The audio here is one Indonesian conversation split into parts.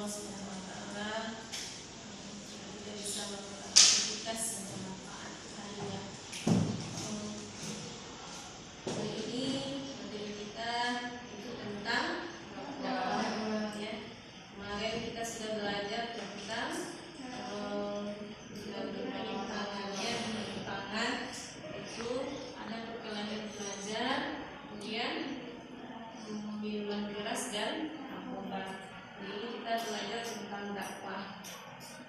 Allah Subhanahu wa taala kita bisa melakukan aktivitas yang bermanfaat harinya. Hari ini materi kita itu tentang dakwah ya. Kemarin kita sudah belajar tentang penyimpangan itu ada perkelahian pelajar, kemudian minuman keras dan narkoba. Ini kita belajar tentang dakwah.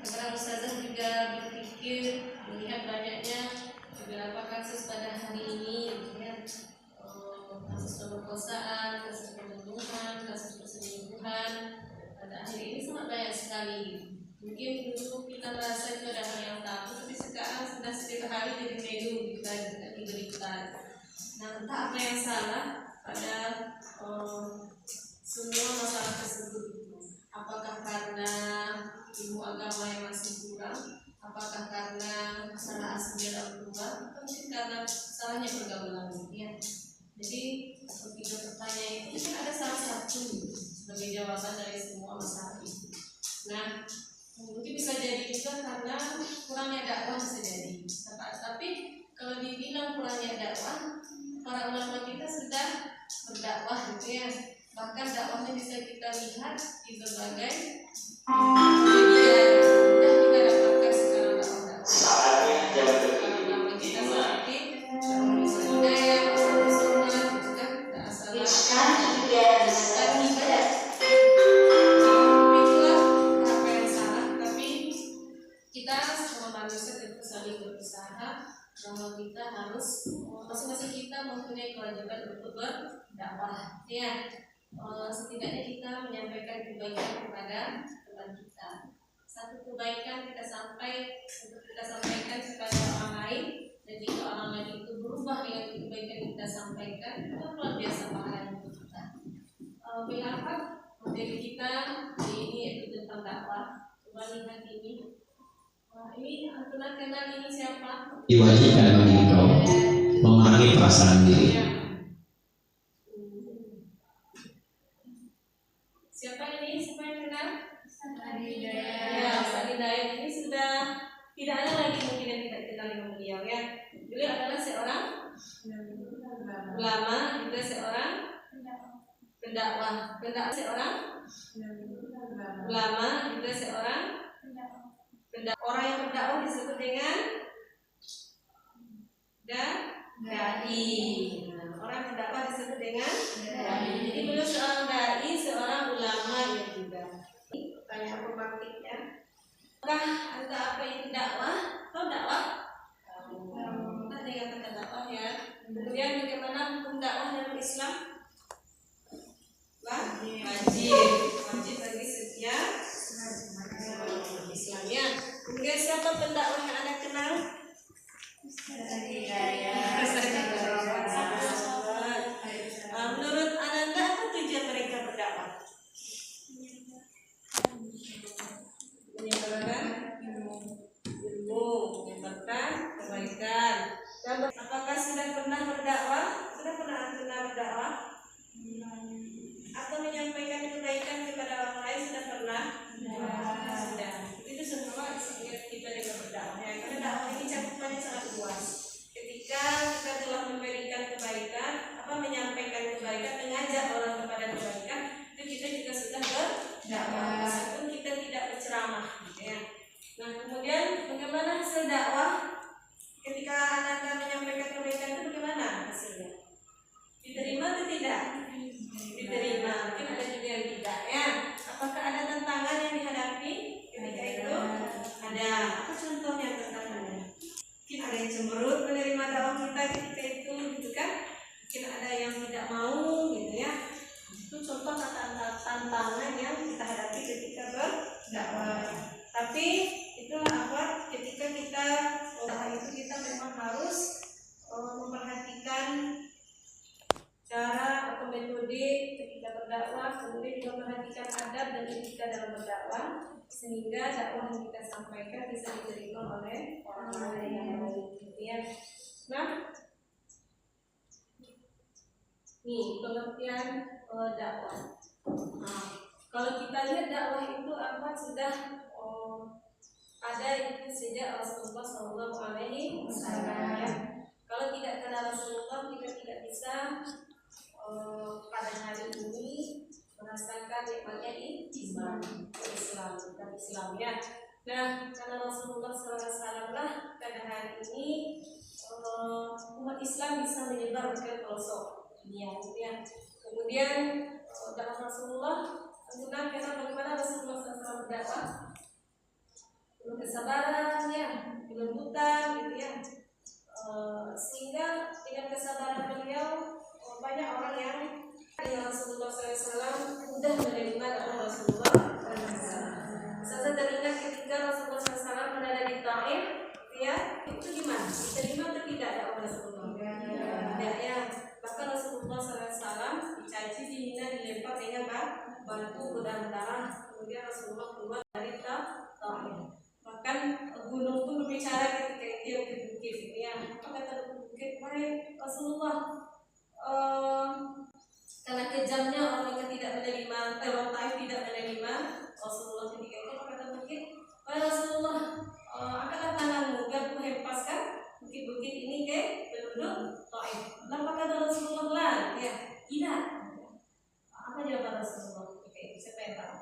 Karena Ustazah juga berpikir melihat banyaknya beberapa kasus pada hari ini, ya, kasus pemerkosaan, kasus pembunuhan, kasus perselingkuhan. Pada akhir ini sangat banyak sekali. Mungkin dulu kita merasa itu ada hal yang tabu, tapi sekarang sudah setiap hari jadi menu kita diberikan. Nah, entah apa yang salah pada semua masalah tersebut. Apakah karena ilmu agama yang masih kurang? Apakah karena salah asuh orang tua? Atau mungkin karena salahnya pergaulan ya. Jadi seperti pertanyaan itu ada salah satu sebagai jawaban dari semua masalah itu. Nah, mungkin bisa jadi juga karena kurangnya dakwah bisa jadi. Tapi kalau dibilang kurangnya dakwah, para ulama kita sudah berdakwah gitu ya. Bahkan dakwahnya bisa kita lihat di berbagai media. Sudah kita dapatkan sekarang dakwah. Ulama kita seperti Hidayah, Sunnah, itu kan asal-asalan dan ibadah. Itulah apa yang salah. Tapi kita sama manusia tentu saling berusaha bahwa kita harus masing-masing kita mempunyai kewajiban untuk berdakwah. Ya. Setidaknya kita menyampaikan kebaikan kepada teman kita. Satu kebaikan kita sampaikan kepada orang lain, dan jika orang lain itu berubah dengan kebaikan yang kita sampaikan, itu luar biasa pahalanya untuk kita. Mengapa materi kita hari ini yaitu tentang dakwah? Coba lihat ini. Ini aturan kenal ini siapa? Diwajibkan bagi engkau memerangi perasaan diri. Siapa ini? Siapa yang kenal? Ya, Ustaz Hidayat ini sudah tidak ada lagi mungkin yang tidak kenal dengan beliau ya. Beliau adalah seorang ulama, juga seorang pendakwah. Seorang ulama, juga seorang pendakwah. Orang yang berdakwah disebut dengan dai. Orang yang berdakwah disebut dengan dai. Jadi beliau seorang dai, seorang ulama yang juga. Pertanyaan pemantiknya, apakah ada apa itu dakwah? Tahu dakwah? Kita dengan kata dakwah ya. Kemudian bagaimana hukum dakwah dalam Islam? Wajib bagi setiap Islamnya. Kemudian siapa pendakwah yang Anda kenal? Menurut Ananda apa tujuan mereka berdakwah? Menyebarkan ilmu, menyebarkan kebaikan. Dan apakah sudah pernah berdakwah? Sudah pernah berdakwah? Atau menyampaikan kebaikan kepada orang lain sudah pernah? Sudah. Itu semua kita dengan berdakwah. Karena dakwah ini cakupannya sangat luas. Ketika kita telah memberikan kebaikan, menyampaikan kebaikan, mengajak orang kepada kebaikan, itu kita juga sudah berdakwah. Meskipun kita tidak berceramah, ya. Nah, kemudian bagaimana hasil dakwah? Ketika Anda menyampaikan kebaikan itu bagaimana hasilnya? Diterima atau tidak? Diterima. Mungkin ada juga yang tidak, ya. Apakah ada tantangan yang dihadapi ketika itu? Ada. Apa contohnya tantangannya? Mungkin ada yang cemberut menerima dakwah kita ketika itu, gitu kan? Mungkin ada yang tidak mau, gitu ya. Itu contoh tantangan yang kita hadapi ketika berdakwah. Tapi itulah apa? Ketika kita dakwah itu kita memang harus memperhatikan cara atau metode ketika berdakwah, kemudian juga memperhatikan adab dan etika dalam berdakwah, sehingga dakwah yang kita sampaikan bisa diterima oleh orang lain. Ya. Nah, nih pengertian dakwah. Nah, Kalau kita lihat dakwah itu apa sudah ada itu sejak Rasulullah SAW ya. Kalau tidak kenal Rasulullah kita tidak bisa pada hari ini merasakan nikmatnya iman Islam ya. Nah, karena Rasulullah SAW lah pada hari ini umat Islam bisa menyebar ke pelosok dunia ya. Kemudian dalam Rasulullah menggunakan bagaimana Rasulullah SAW berdakwah, penuh kesabaran ya, kelembutan gitu ya. Sehingga dengan kesabaran beliau banyak orang yang dengan Rasulullah SAW mudah menerima dakwah Rasulullah SAW. Saya teringat ketika Rasulullah SAW berada di Taif, ya itu gimana? Diterima atau tidak dakwah Rasulullah? Tidak ya. Bahkan Rasulullah SAW dicaci, dihina, dilempar dengan batu berdarah. Kemudian Rasulullah keluar dari Taif. Bahkan gunung pun berbicara ketika dia bukit ya. Apa kata bukit? Baik Rasulullah, karena kejamnya orang yang tidak menerima, orang Taif tidak menerima Rasulullah ketika itu, apa kata bukit? Baik Rasulullah, angkatlah tanganmu agar ku hempaskan bukit-bukit ini ke penduduk Taif. Apa kata Rasulullah? Lah, ya tidak. Apa jawaban Rasulullah? Oke, siapa yang tahu?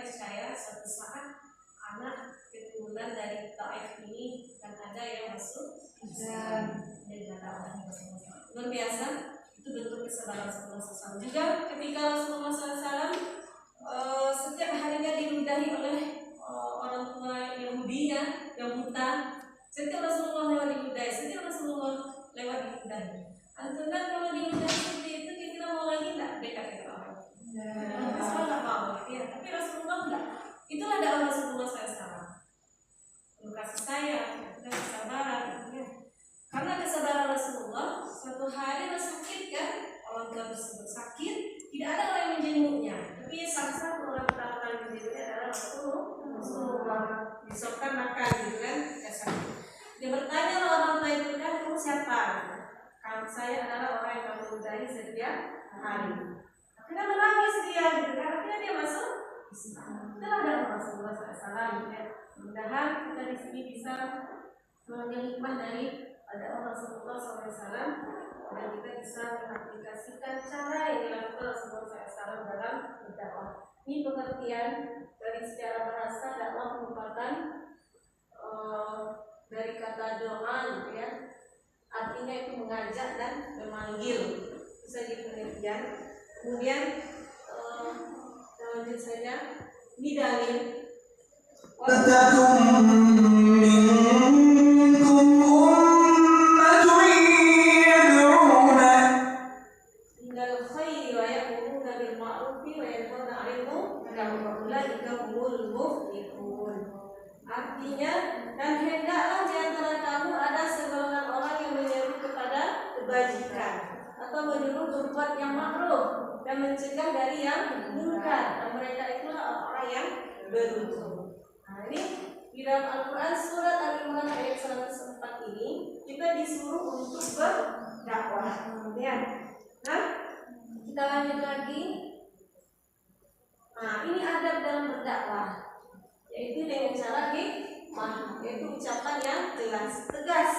Saya suatu saat anak keturunan dari Taif ini akan ada yang masuk Islam dengan dakwah Rasulullah. Luar biasa, itu bentuk kesabaran Rasulullah SAW. Juga ketika Rasulullah SAW setiap harinya diludahi oleh orang tua Yahudi yang buta. Setiap Rasulullah lewat diludahi, setiap Rasulullah lewat diludahi. Antunan kalau diludahi seperti itu kita mau lagi tidak dekat dengan orang? Rasulullah nggak mau, ya. Tapi Rasulullah enggak. Itulah dakwah Rasulullah SAW. Kasih sayang, dan kesabaran. Ya. Karena kesabaran Rasulullah, suatu hari sakit kan, orang tua tersebut sakit, tidak ada orang yang menjenguknya. Tapi salah satu orang pertama kali menjenguknya adalah Rasulullah. Disopkan makan, gitu kan, sakit. Dia bertanya orang tua itu kan, kamu siapa? Kalau saya adalah orang yang kamu ludahi setiap hari. Akhirnya menangis dia, gitu kan. Akhirnya dia masuk Islam. Itulah dakwah Rasulullah SAW. Ya. Mudah-mudahan kita di sini bisa mengambil hikmah dari dakwah Rasulullah SAW dan kita bisa mengaplikasikan cara yang dilakukan Rasulullah SAW dalam berdakwah. Ini pengertian dari secara bahasa dakwah merupakan dari kata doa, gitu ya. Artinya itu mengajak dan memanggil. Bisa jadi pengertian. Kemudian lanjut saja. Ini dalil. Artinya, dan hendaklah di antara kamu ada segolongan orang yang menyeru kepada kebajikan atau menyuruh berbuat yang makruh dan mencegah dari yang munkar. Dan mereka itulah orang yang beruntung. Nah, ini di dalam Al-Quran surat Al-Imran ayat 104 ini kita disuruh untuk berdakwah. Ya. Nah, kita lanjut lagi. Nah, ini adab dalam berdakwah, yaitu dengan cara hikmah, yaitu ucapan yang jelas, tegas,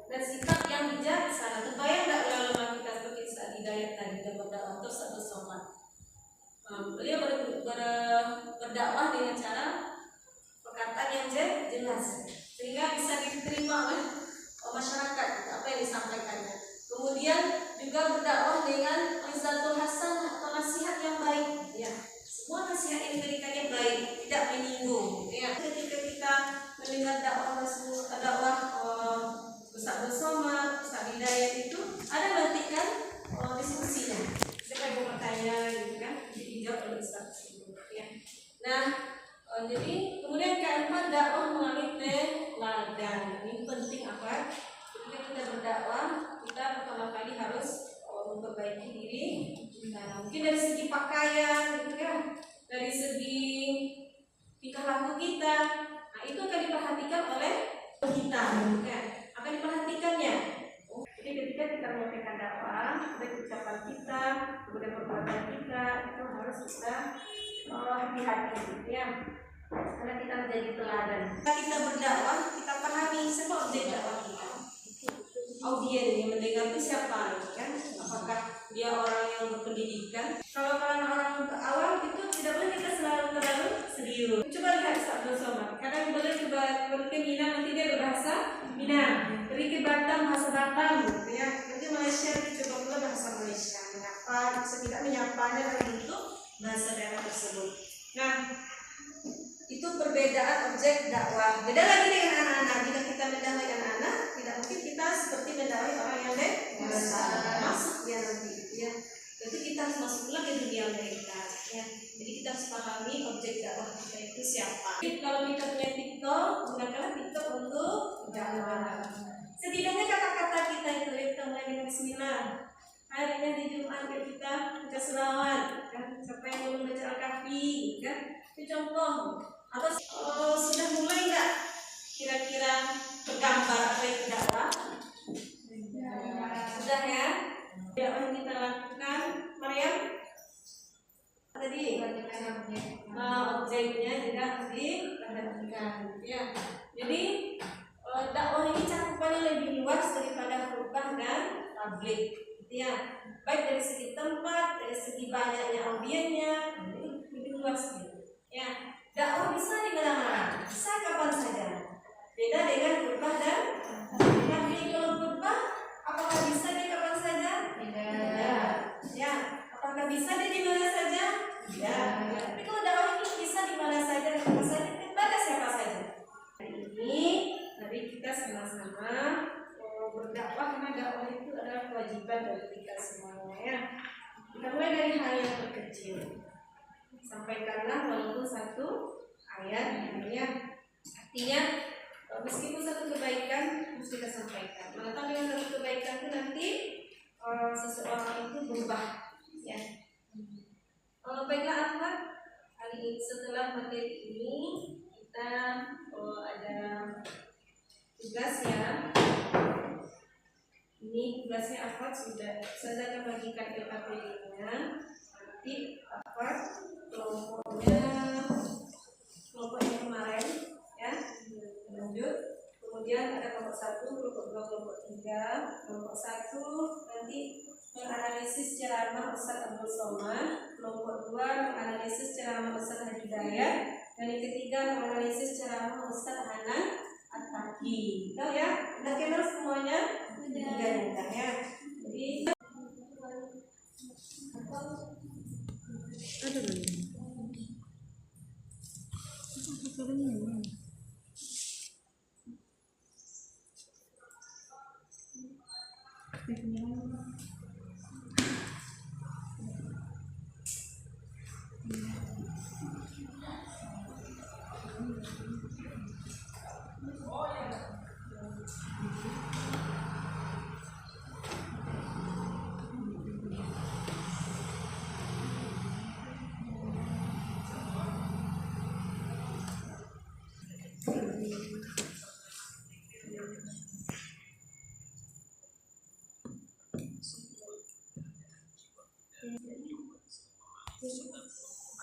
dan sikap yang bijaksana. Terbayang tak ulama kita seperti Ustaz Hidayat tadi dan berdakwah untuk satu somat. Beliau berdakwah dengan cara perkataan yang jelas, sehingga bisa diterima oleh masyarakat apa yang disampaikannya. Kemudian juga berdakwah dengan izatul hasanah atau nasihat yang baik. Ya. Semua nasihat yang diberikannya baik, tidak menyinggung. Ya. Ketika kita mendengar dakwah Rasulullah, dakwah Ustaz Somad, Ustaz Hidayat itu ada matikan diskusinya. Saya bertanya, gitu kan, dijawab oleh Ustaz tersebut. Ya. Nah, jadi kemudian keempat dakwah melalui teladan. Ini penting apa? Ketika kita berdakwah, kita pertama kali harus memperbaiki diri. Nah, mungkin dari segi pakaian, gitu kan, dari segi tingkah laku kita. Nah, itu akan diperhatikan oleh kita, gitu kan? Akan diperhatikannya. Jadi ketika kita menyampaikan dakwah, dari ucapan kita, kemudian perbuatan kita, itu harus kita hati-hati ya, karena kita menjadi teladan. Kita berdakwah, kita pahami siapa objek dakwah kita. Audien yang mendengar itu siapa, kan? Apakah dia orang yang berpendidikan? Kalau orang awam itu tidak boleh kita selalu terlalu serius. Coba lihat Ustaz Abdul Somad. Kadang boleh coba ke Minang, nanti dia berbahasa Minang. Pergi ke Batam, bahasa Batam, gitu ya. Nanti Malaysia dia coba pula bahasa Malaysia. Menyapa, tidak menyapanya dalam bentuk bahasa daerah tersebut. Nah, itu perbedaan objek dakwah. Beda lagi dengan anak-anak. Jika kita mendakwai anak-anak, tidak mungkin kita seperti mendakwai orang yang dewasa. Masuk dia nanti, ya. Jadi kita harus masuk pula ke dunia mereka, ya. Jadi kita harus pahami objek dakwah kita itu siapa. Jadi kalau kita punya TikTok, gunakanlah TikTok untuk dakwah. Setidaknya kata-kata kita itu kita mulai dengan Bismillah. Hari ini di Jumat kita baca selawat, kan? Siapa yang belum baca Al-Kahfi, kan? Itu contoh. Atau sudah mulai nggak kira-kira tergambar apa yang dakwah? Sudah ya? Dakwah yang kita lakukan, Maryam? Tadi objeknya juga harus diperhatikan, ya. Jadi dakwah ini cakupannya lebih luas daripada khutbah dan tabligh, ya. Baik dari segi tempat, dari segi banyaknya audiennya, lebih luas gitu, ya. Dakwah bisa di mana-mana, bisa kapan saja. Beda dengan khutbah dan tabligh. Kalau khutbah, apakah bisa di kapan saja? Tidak. Ya, apakah bisa di mana saja? Tidak. Tapi kalau dakwah ini bisa di mana saja, kapan saja, kepada siapa saja. Hari ini, mari kita sama-sama berdakwah, karena dakwah itu adalah kewajiban bagi kita semuanya, ya. Kita mulai dari hal yang terkecil. Sampaikanlah walaupun satu ayat, ya. Artinya meskipun satu kebaikan harus kita sampaikan. Maka dengan satu kebaikan itu nanti seseorang itu berubah, ya. Baiklah Ahmad, hari ini setelah materi ini kita ada tugas, ya. Ini tugasnya Ahmad sudah saya akan bagikan LKPD-nya. Nanti Ahmad kelompoknya kemarin, ya, lanjut. Kemudian ada kelompok 1, kelompok 2, kelompok 3. Kelompok 1 nanti menganalisis ceramah Ustaz Abdul Somad. Kelompok 2 menganalisis ceramah Ustaz Hidayat. Dan yang ketiga menganalisis ceramah Ustaz Hanan At-Taqi. Tahu ya? Udah kenal semuanya? Tiga-tiganya, ya. Jadi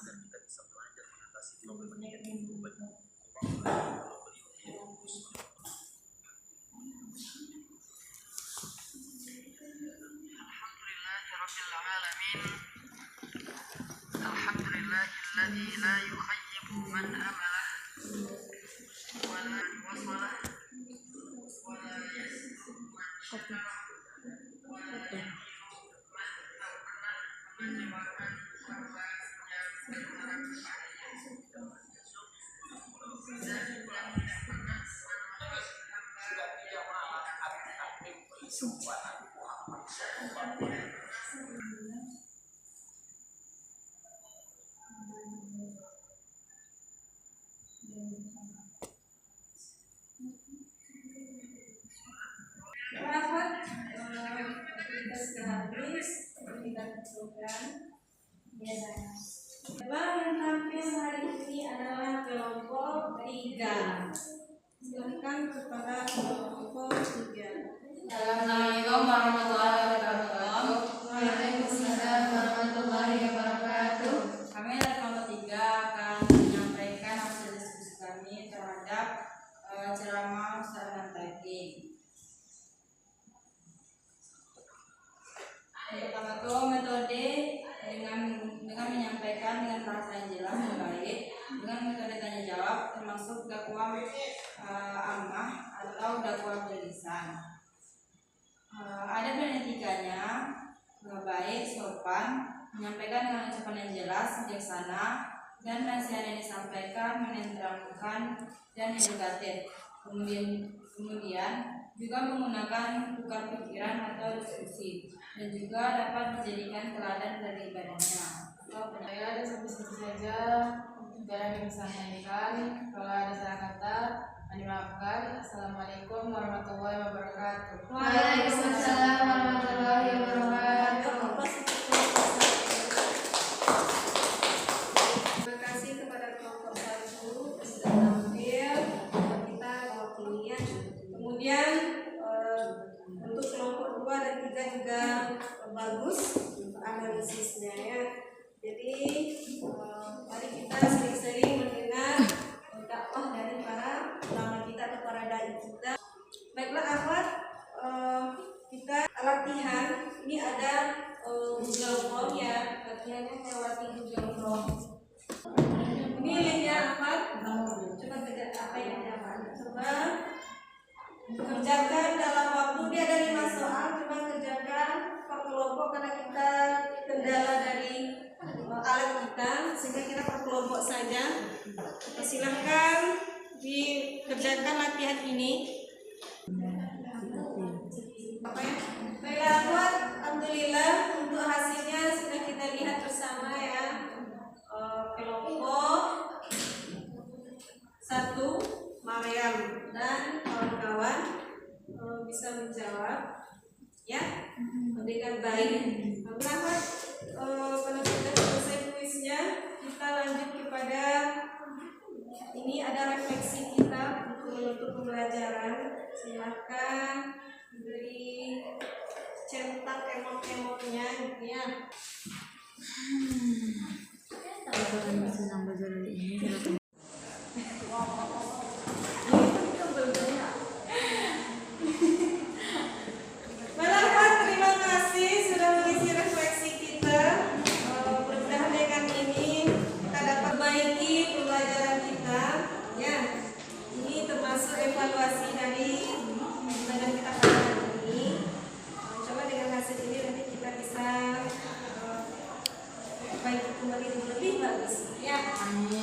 agar kita bisa belajar mengatasi problem ini. Alhamdulillahilladzi la yukhayyibu man amalah wa la yuwassalah wa la yasru man syakara wa la yahiru man tawalla menyewakan korban yang berharap kepadanya dan yang tidak pernah menolong hamba yang yang tampil hari ini adalah kelompok 3. Silakan kepada kelompok 3. Assalamualaikum warahmatullahi wabarakatuh. Waalaikumsalam warahmatullahi wabarakatuh. Kami adalah kelompok 3 pertama itu metode dengan menyampaikan dengan bahasa yang jelas dan baik, dengan metode tanya jawab termasuk dakwah ammah atau dakwah berlisan. Adab dan etikanya baik, sopan, menyampaikan dengan ucapan yang jelas, bijaksana, dan nasihat yang disampaikan menenteramkan dan edukatif. Kemudian juga menggunakan tukar pikiran atau diskusi, dan juga dapat dijadikan teladan dari ibadahnya. Saya ada sampai situ saja untuk yang bisa sampaikan. Kalau ada salah kata, dimaafkan. Assalamualaikum warahmatullahi wabarakatuh. Waalaikumsalam warahmatullahi wabarakatuh. Terima kasih kepada kelompok 1 sudah tampil kita waktunya. Kemudian untuk kelompok 2 dan 3 juga bagus untuk analisisnya ya. Jadi mari kita sering-sering mendengar dakwah dari para ulama kita atau para dai kita. Baiklah akhwat, kita latihan. Ini ada Google Form ya, latihannya lewati Google Form. Ini linknya akhwat. Coba kerja apa yang ada? Coba kerjakan dalam waktu, dia ada 5 soal. Coba kerjakan per kelompok karena kita kendala dari alat kita, sehingga kita per kelompok saja. Silahkan dikerjakan latihan ini. Apa ya? Baiklah akhwat, alhamdulillah untuk hasilnya sudah kita lihat bersama ya. Kelompok 1 Maryam dan kawan-kawan bisa menjawab ya dengan baik. Alhamdulillah pada sudah selesai kuisnya, kita lanjut kepada ini ada refleksi kita untuk menutup pembelajaran. Silakan beri centang emot-emotnya gitu ya. Baiklah, terima kasih sudah mengisi refleksi kita. Mudah-mudahan dengan ini kita dapat perbaiki pembelajaran kita. Ya, ini termasuk evaluasi dari pembelajaran kita pada hari ini. Coba dengan hasil ini nanti kita bisa perbaiki kembali lebih bagus. Ya. Amin.